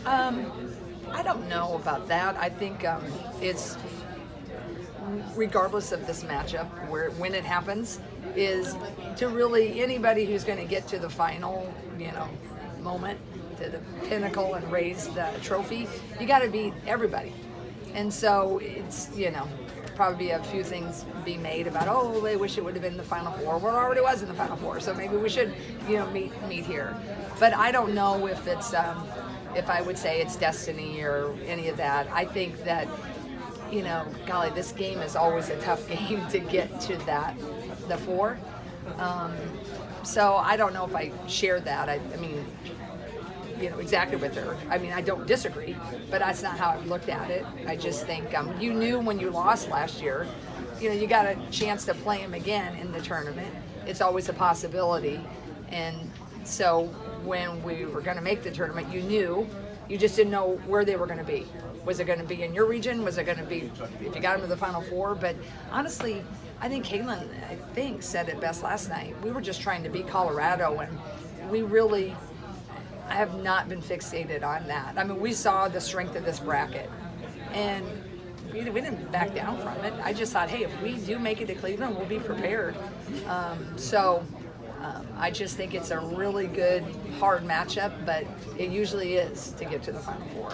I don't know about that. I think it's regardless of this matchup, when it happens, is to really anybody who's going to get to the final, moment, to the pinnacle and raise the trophy, you got to beat everybody. And so it's, probably a few things be made about, oh, they wish it would have been the Final Four. Well, it already was in the Final Four, so maybe we should, meet here. But I don't know if it's, if I would say it's destiny or any of that. I think that, golly, this game is always a tough game to get to the four. So I don't know if I share that. I mean, exactly with her. I mean, I don't disagree, but that's not how I've looked at it. I just think you knew when you lost last year, you got a chance to play them again in the tournament. It's always a possibility. And so when we were going to make the tournament, you just didn't know where they were going to be. Was it going to be in your region? Was it going to be if you got them to the Final Four? But honestly, I think Caitlin, said it best last night. We were just trying to beat Colorado, and I have not been fixated on that. I mean, we saw the strength of this bracket, and we didn't back down from it. I just thought, hey, if we do make it to Cleveland, we'll be prepared. I just think it's a really good, hard matchup, but it usually is to get to the Final Four.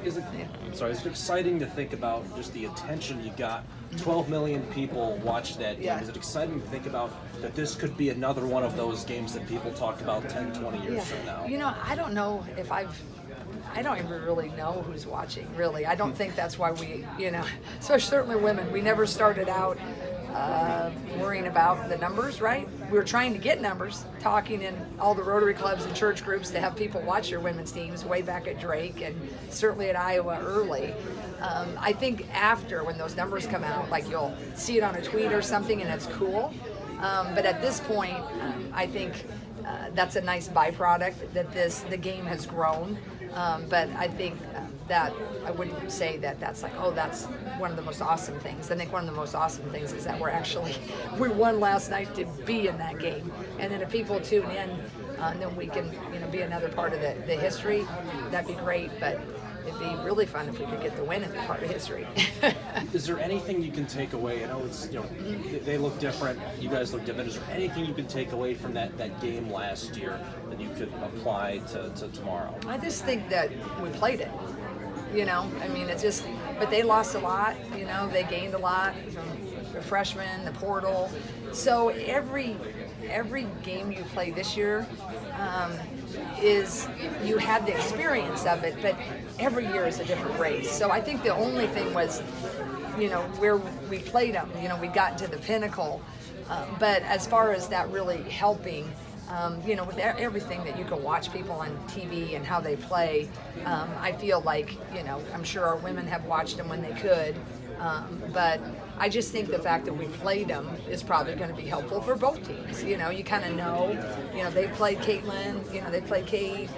Is it exciting to think about just the attention you got? 12 million people watched that game. Yeah. Is it exciting to think about that this could be another one of those games that people talk about 10, 20 years from now? I don't know if I don't even really know who's watching, really. I don't think that's why we, especially certainly women, we never started out worrying about the numbers, right? We were trying to get numbers, talking in all the Rotary clubs and church groups to have people watch your women's teams way back at Drake and certainly at Iowa early. I think after, when those numbers come out, like you'll see it on a tweet or something and it's cool. But at this point, I think that's a nice byproduct that the game has grown. But I think that I wouldn't say that that's like, oh, that's one of the most awesome things. I think one of the most awesome things is that we won last night to be in that game. And then if people tune in, then we can, be another part of the history. That'd be great. But it'd be really fun if we could get the win and be part of history. Is there anything you can take away? I know it's, they look different. You guys look different. Is there anything you can take away from that game last year that you could apply to tomorrow? I just think that we played it. It's just, but they lost a lot. They gained a lot from the freshmen, the portal. So every game you play this year is you had the experience of it, but every year is a different race. So I think the only thing was, where we played them, we got to the pinnacle. But as far as that really helping, with everything that you can watch people on TV and how they play, I feel like, I'm sure our women have watched them when they could. But I just think the fact that we played them is probably going to be helpful for both teams. You kind of know, they played Caitlin, they played Kate,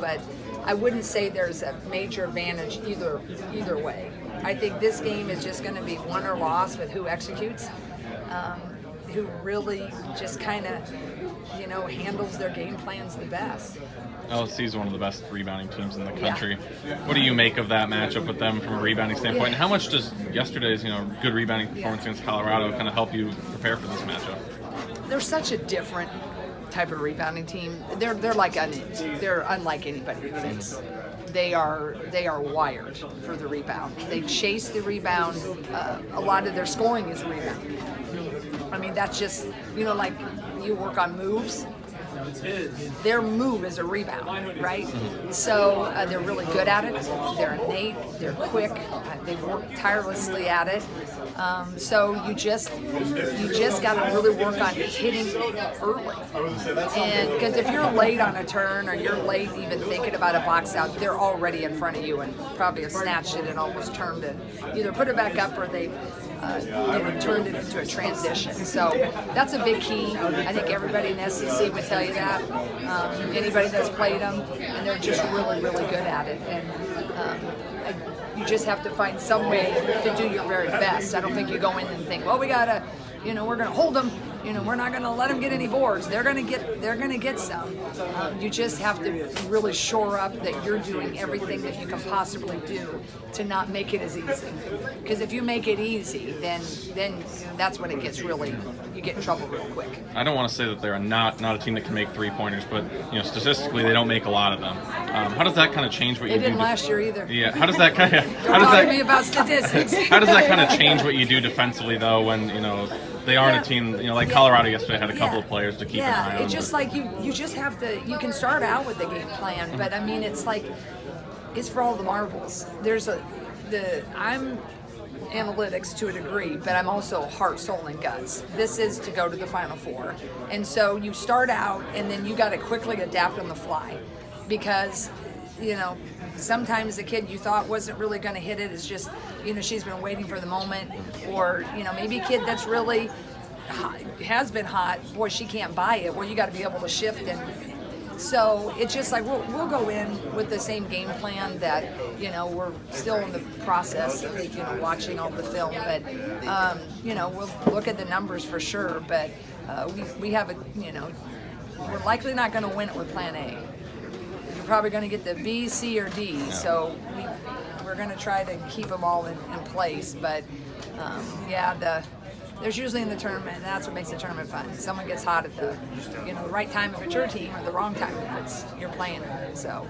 but I wouldn't say there's a major advantage either way. I think this game is just going to be won or lost with who executes, who really just kind of, handles their game plans the best. LSU is one of the best rebounding teams in the country. Yeah. What do you make of that matchup with them from a rebounding standpoint? And how much does yesterday's good rebounding performance against Colorado kind of help you prepare for this matchup? They're such a different type of rebounding team. They're unlike anybody we face. They are wired for the rebound. They chase the rebound. A lot of their scoring is rebound. I mean, that's just like you work on moves. Their move is a rebound, right? So they're really good at it. They're innate. They're quick. They work tirelessly at it. So you just got to really work on hitting early. And because if you're late on a turn or you're late even thinking about a box out, they're already in front of you and probably have snatched it and almost turned it. Either put it back up or they turned it into a transition. So that's a big key. I think everybody in SEC would tell you that. Anybody that's played them, and they're just really, really good at it. And you just have to find some way to do your very best. I don't think you go in and think, well, we gotta, we're gonna hold them we're not going to let them get any boards. They're going to get some. You just have to really shore up that you're doing everything that you can possibly do to not make it as easy. Because if you make it easy, then that's when it gets really, you get in trouble real quick. I don't want to say that they're not a team that can make 3-pointers, but statistically they don't make a lot of them. How does that kind of change what you do? They didn't last year either. Yeah. How does that kind of? Don't talk to me about statistics. How does that kind of change what you do defensively, though, when they aren't a team, like Colorado yesterday had a couple of players to keep an eye on? Yeah, it's just like you just have to. You can start out with a game plan, but I mean, it's like it's for all the marbles. I'm analytics to a degree, but I'm also heart, soul, and guts. This is to go to the Final Four, and so you start out, and then you got to quickly adapt on the fly, because sometimes the kid you thought wasn't really going to hit it is just she's been waiting for the moment, or maybe a kid that's really hot, has been hot, boy, she can't buy it. Well, you got to be able to shift, and so it's just like we'll go in with the same game plan that we're still in the process of watching all the film, but we'll look at the numbers for sure, but we have we're likely not going to win it with plan A. You're probably going to get the B, C, or D. Yeah. So we're going to try to keep them all in place. But there's usually in the tournament, and that's what makes the tournament fun. Someone gets hot at the right time if it's your team, or the wrong time if you're playing it. So.